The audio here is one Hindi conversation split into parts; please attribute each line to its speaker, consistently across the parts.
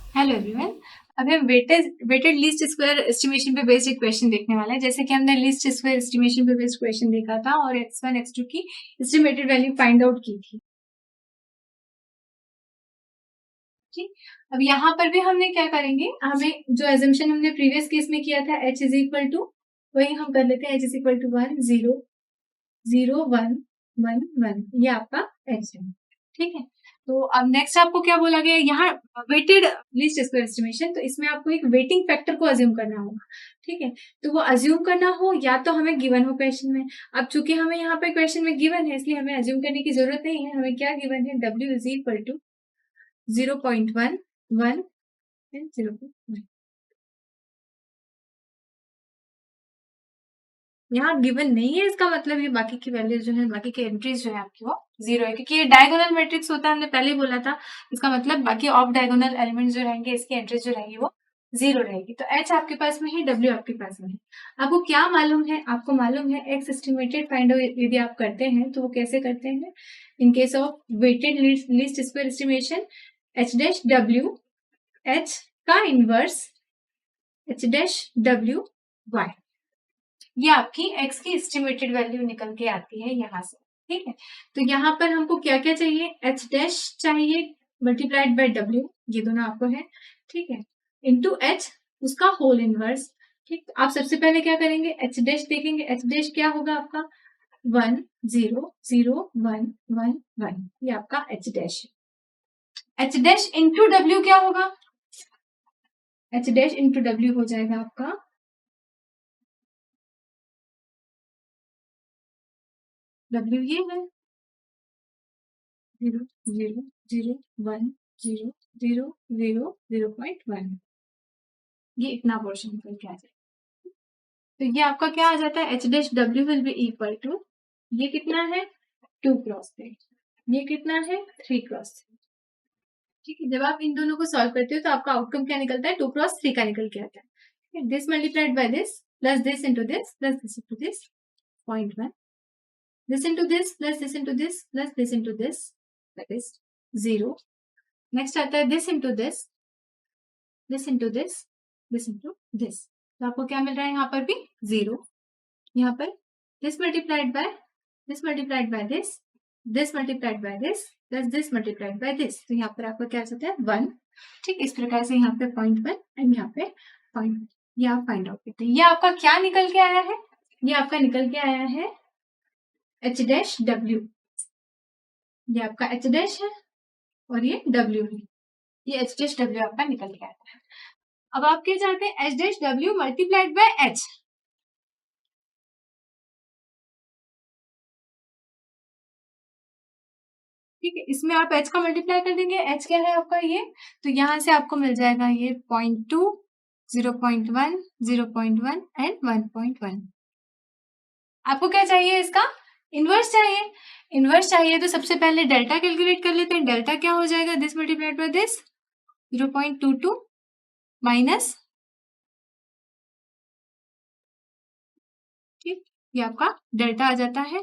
Speaker 1: Hello everyone. अभी हम वेटेड लीस्ट स्क्वायर एस्टिमेशन पे बेस्ड एक क्वेश्चन देखने वाले हैं। जैसे कि हमने लीस्ट स्क्वायर एस्टिमेशन पे बेस्ड क्वेश्चन देखा था और x1 x2 की एस्टिमेटेड वैल्यू फाइंड आउट की थी। ठीक, अब यहाँ पर भी हमने क्या करेंगे, हमें जो एजम्पशन हमने प्रीवियस केस में किया था h इज इक्वल टू, वही हम कर लेते हैं h इज इक्वल टू 1 0 0 1 1 1, ये आपका h है। ठीक है, तो अब नेक्स्ट आपको क्या बोला गया यहाँ, वेटेड लीस्ट स्क्वायर एस्टिमेशन, तो इसमें आपको एक वेटिंग फैक्टर को अज्यूम करना होगा। ठीक है, तो वो अज्यूम करना हो या तो हमें गिवन हो क्वेश्चन में। अब चूंकि हमें यहाँ पे क्वेश्चन में गिवन है, इसलिए हमें अज्यूम करने की जरूरत नहीं है। हमें क्या गिवन है, w इज इक्वल टू 0.1 1 0.1। यहाँ गिवन नहीं है, इसका मतलब ये बाकी की वैल्यूज जो है, बाकी की एंट्रीज जो है आपकी वो 0 है, क्योंकि ये डायगोनल मैट्रिक्स होता है, हमने पहले ही बोला था। इसका मतलब बाकी ऑफ डायगोनल एलिमेंट्स जो रहेंगे, इसकी एंट्रीज जो रहेंगी वो 0 रहेगी। तो h आपके पास में है, w आपके पास में है। आपको क्या मालूम है, आपको मालूम है x एस्टिमेटेड फाइंड आउट यदि आप करते हैं तो वो कैसे करते हैं। In case of weighted least square estimation, h dash w, h का इनवर्स h डैश w y, ये आपकी x की एस्टिमेटेड वैल्यू निकल के आती है यहाँ से। ठीक है, तो यहाँ पर हमको क्या क्या चाहिए, h डैश चाहिए मल्टीप्लाइड बाय w, ये दोनों आपको है। ठीक है, इंटू h उसका होल इनवर्स। ठीक, आप सबसे पहले क्या करेंगे, h डैश देखेंगे, h डैश क्या होगा आपका 1 0 0 1 1 1, ये आपका h डैश है। h डैश इंटू w क्या होगा, h डैश इंटू w हो जाएगा आपका w, ये है 0 0 0 1 0 0 0 0.1, ये इतना पोर्शन निकल के आ जाए। तो ये आपका क्या आ जाता है, H dash W will be equal to, ये कितना है 2 क्रॉस 3, ये कितना है 3 क्रॉस 3। ठीक है, जब आप इन दोनों को सॉल्व करते हो तो आपका आउटकम क्या निकलता है, 2 क्रॉस 3 का निकल के आता है। This multiplied by this plus this into this plus this into this 0.1, this into this plus this into this plus this into this, that is 0। Next आता है this into this into this into this, तो आपको क्या मिल रहा है, यहाँ पर भी 0, यहाँ पर this multiplied by this multiplied by this multiplied by this multiplied by this, तो यहाँ पर आपका क्या आता है 1। ठीक, इस प्रकार से यहाँ पे 0.1 एंड यहाँ पे 0.1, ये आप फाइंड आउट करते हैं। ये आपका क्या निकल के आया है, ये आपका निकल के आया है h डैश w, ये आपका h डैश है और ये w है, ये h डैश w आपका निकल के आता है। अब आप क्या चाहते हैं, h dash w multiplied by h। ठीक है, इसमें आप h का मल्टीप्लाई कर देंगे, h क्या है आपका ये, तो यहां से आपको मिल जाएगा ये 0.2 0.1 0.1 एंड 1.1। आपको क्या चाहिए, इसका इनवर्स चाहिए। इनवर्स चाहिए तो सबसे पहले डेल्टा कैलकुलेट कर लेते हैं। डेल्टा क्या हो जाएगा, this multiplied by this 0.22 minus, ठीक, ये आपका डेल्टा आ जाता है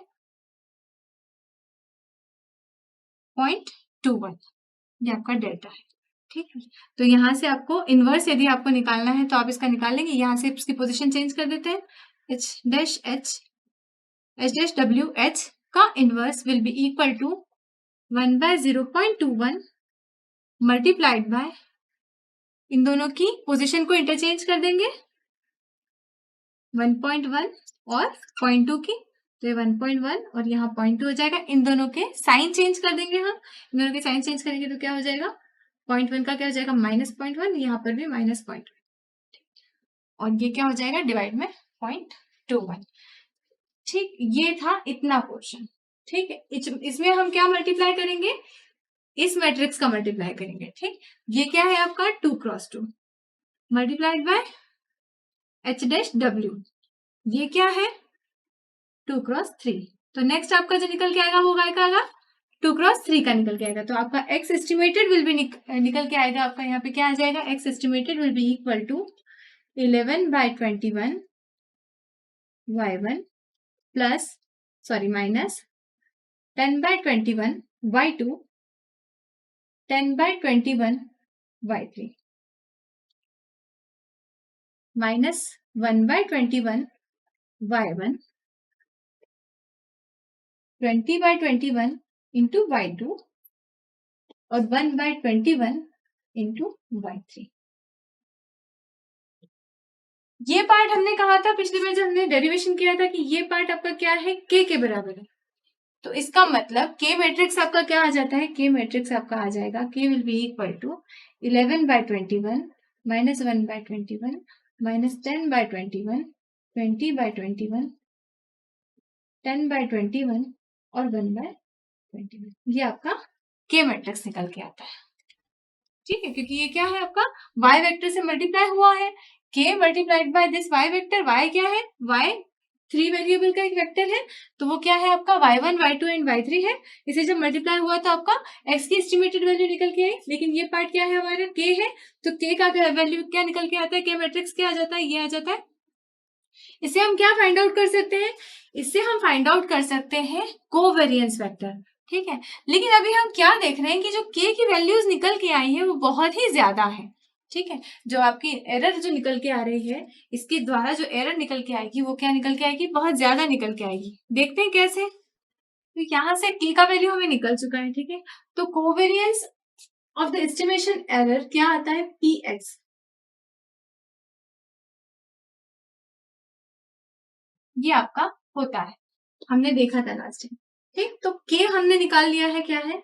Speaker 1: 0.21, ये आपका डेल्टा है। ठीक है, तो यहाँ से आपको इनवर्स यदि आपको निकालना है तो आप इसका निकाल लेंगे। यहाँ से इसकी पोजीशन चेंज कर देते हैं, h डैश w h का inverse will be equal to 1 by 0.21 multiplied by, इन दोनों की पोजीशन को इंटरचेंज कर देंगे 1.1 और 0.2 की, तो ये 1.1 और यहाँ 0.2 हो जाएगा। इन दोनों के साइन चेंज कर देंगे हम, इन दोनों के साइन चेंज करेंगे तो क्या हो जाएगा, 0.1 का क्या हो जाएगा -0.1, यहाँ पर भी -0.1 और ये क्या हो जाएगा डिवाइड में 0.21। ठीक, ये था इतना पोर्शन। ठीक है, इसमें हम क्या मल्टीप्लाई करेंगे, इस मैट्रिक्स का मल्टीप्लाई करेंगे। ठीक, ये क्या है आपका 2 cross 2 multiplied by h dash w, ये क्या है 2 क्रॉस 3। तो नेक्स्ट आपका जो निकल के आएगा वो क्या आएगा, 2 क्रॉस 3 का निकल के आएगा। तो आपका x एस्टिमेटेड विल बी निकल के आएगा, आपका यहाँ पे क्या आ जाएगा, x estimated will be equal to 11 by 21 y1 plus sorry minus 10 by 21 y2 10 by 21 y3। Minus 1/21 y1, 20/21 into y2 और 1/21 इंटू y3। ये पार्ट हमने कहा था पिछले में जब हमने डेरिवेशन किया था कि ये पार्ट आपका क्या है, k के बराबर है। तो इसका मतलब k मैट्रिक्स आपका क्या आ जाता है, k मैट्रिक्स आपका आ जाएगा k will be equal to 11/21 minus 1/21 minus 10/21 20/21 10/21 और 1/21। ये आपका k मैट्रिक्स निकल के आता है। ठीक है, क्योंकि ये क्या है आपका y वेक्टर से मल्टीप्लाई हुआ है, k multiplied by this y vector. y क्या है, y 3 वेरिएबल का एक वेक्टर है, तो वो क्या है आपका y1 y2 एंड y3 है। इसे जब मल्टीप्लाई हुआ तो आपका x की एस्टिमेटेड वैल्यू निकल के आई, लेकिन ये पार्ट क्या है हमारा k है, तो k का वैल्यू क्या निकल के आता है, k मैट्रिक्स क्या आ जाता है, ये आ जाता है। इससे हम क्या फाइंड आउट कर सकते हैं, इससे हम फाइंड आउट कर सकते हैं कोवेरिएंस वेक्टर। ठीक है, लेकिन अभी हम क्या देख रहे हैं कि जो k की वैल्यूज निकल के आई है वो बहुत ही ज्यादा है। ठीक है, जो आपकी एरर जो निकल के आ रही है, इसके द्वारा जो एरर निकल के आएगी वो क्या निकल के आएगी, बहुत ज्यादा निकल के आएगी। देखते हैं कैसे। तो यहाँ से k का वैल्यू हमें निकल चुका है। ठीक है, तो covariance of the estimation error क्या आता है, px। ये आपका होता है, हमने देखा था लास्ट टाइम। ठीक, तो k हमने निकाल लिया है, क्या है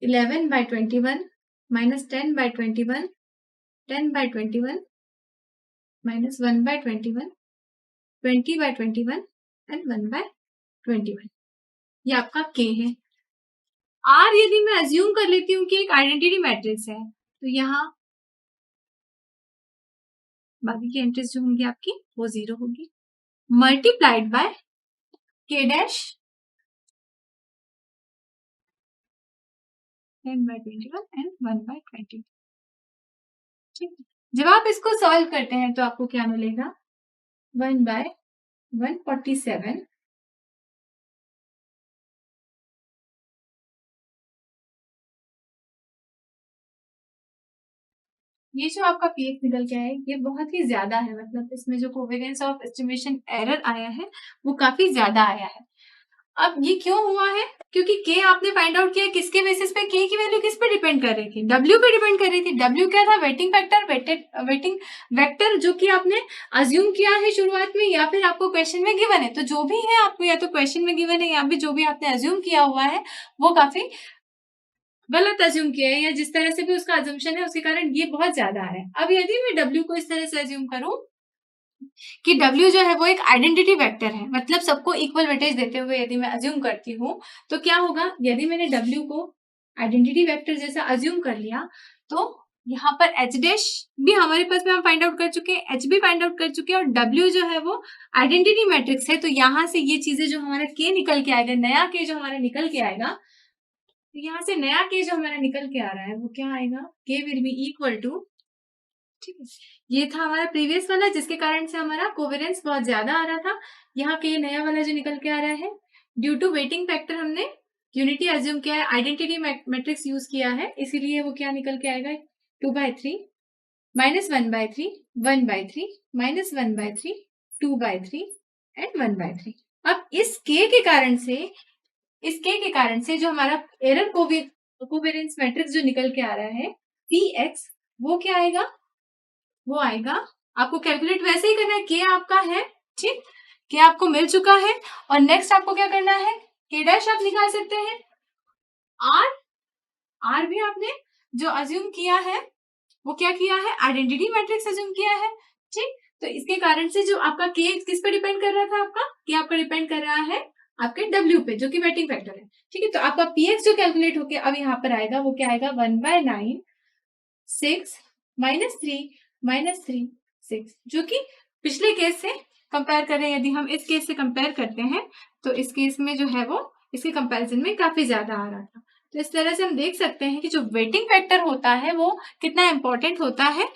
Speaker 1: 11/21 माइनस 10/21 10/21 माइनस 1/21 20/21 एंड 1/21। ये आपका k है। r यदि मैं अज्यूम कर लेती हूँ कि एक आइडेंटिटी मैट्रिक्स है, तो यहाँ बाकी की एंट्रीज जो होंगी आपकी वो 0 होगी, multiplied by k dash 10/21 and 1/21। ठीक, जब आप इसको सॉल्व करते हैं तो आपको क्या मिलेगा, 1/147 ये जो आपका पीएक्स निकल के आया ये बहुत ही ज्यादा है, मतलब इसमें जो कोवेरिएंस ऑफ एस्टिमेशन एरर आया है वो काफी ज्यादा आया है। अब ये क्यों हुआ है, क्योंकि k आपने फाइंड आउट किया किसके बेसिस पे, k की वैल्यू किस पे डिपेंड कर रही थी, w पे डिपेंड कर रही थी। w क्या था, वेटिंग फैक्टर, वेटिंग वेक्टर, जो कि आपने अज्यूम किया है शुरुआत में या फिर आपको क्वेश्चन में गिवन है। तो जो भी है आपको या तो क्वेश्चन में गिवन है या फिर जो भी आपने अज्यूम किया हुआ है वो काफी गलत अज्यूम किया है, या जिस तरह से भी उसका अज्यूमशन है उसके कारण ये बहुत ज्यादा है। अब यदि मैं w को इस तरह से अज्यूम करूं कि w जो है वो एक आइडेंटिटी वेक्टर है, मतलब सबको इक्वल वेटेज देते हुए यदि मैं अज्यूम करती हूँ, तो क्या होगा, यदि मैंने w को आइडेंटिटी वेक्टर जैसा अज्यूम कर लिया तो यहाँ पर h डैश भी हमारे पास में हम फाइंड आउट कर चुके हैं, h भी फाइंड आउट कर चुके हैं, और w जो है वो आइडेंटिटी मैट्रिक्स है। तो यहाँ से ये चीजें जो हमारा k निकल के आएगा, नया k जो हमारा निकल के आएगा, तो यहाँ से नया k जो हमारा निकल के आ रहा है वो क्या आएगा, k will be equal to, ठीक है, ये था हमारा प्रीवियस वाला जिसके कारण से हमारा कोवेरिएंस बहुत ज्यादा आ रहा था। यहाँ के नया वाला जो निकल के आ रहा है, ड्यू टू वेटिंग फैक्टर हमने यूनिटी अज्यूम किया है, आइडेंटिटी मैट्रिक्स यूज किया है, इसीलिए वो क्या निकल के आएगा, 2/3 माइनस 1/3 1/3 माइनस 1/3 2/3 एंड 1/3। अब इस k के कारण से, इस k के कारण से जो हमारा एरर कोवेरिएंस मैट्रिक्स जो निकल के आ रहा है px, वो क्या आएगा, वो आएगा, आपको कैलकुलेट वैसे ही करना है, के आपका है, ठीक, के आपको मिल चुका है, और नेक्स्ट आपको क्या करना है, के डैश आप निकाल सकते हैं, आर, आर भी आपने जो अज्यूम किया है वो क्या किया है, आइडेंटिटी मैट्रिक्स अज्यूम किया है। ठीक, तो इसके कारण से जो आपका के किस पे डिपेंड कर रहा था, आपका के आपका डिपेंड कर रहा है आपके W पे जो कि वेटिंग फैक्टर है। ठीक है, तो आपका पीएक्स जो कैलकुलेट होके अब यहाँ पर आएगा वो क्या आएगा, 1/9 6 -3 6, जो कि पिछले केस से कंपेयर करें, यदि हम इस केस से कंपेयर करते हैं तो इस केस में जो है वो इसके कंपैरिजन में काफी ज्यादा आ रहा था। तो इस तरह से हम देख सकते हैं कि जो वेटिंग फैक्टर होता है वो कितना इंपॉर्टेंट होता है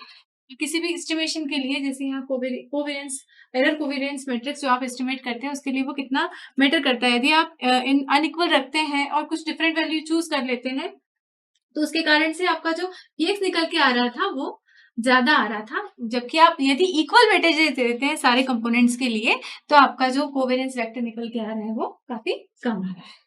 Speaker 1: किसी भी एस्टिमेशन के लिए। जैसे यहाँ कोवेरिएंस, एरर कोवेरिएंस मैट्रिक्स जो आप एस्टिमेट करते हैं उसके लिए वो कितना मैटर करता है। यदि आप इन अनइक्वल रखते हैं और कुछ डिफरेंट वैल्यू चूज कर लेते हैं तो उसके कारण से आपका जो px निकल के आ रहा था वो ज्यादा आ रहा था, जबकि आप यदि इक्वल वेटेज देते हैं सारे कंपोनेंट्स के लिए तो आपका जो कोवेलेंस वेक्टर निकल के आ रहा है वो काफी कम आ रहा है।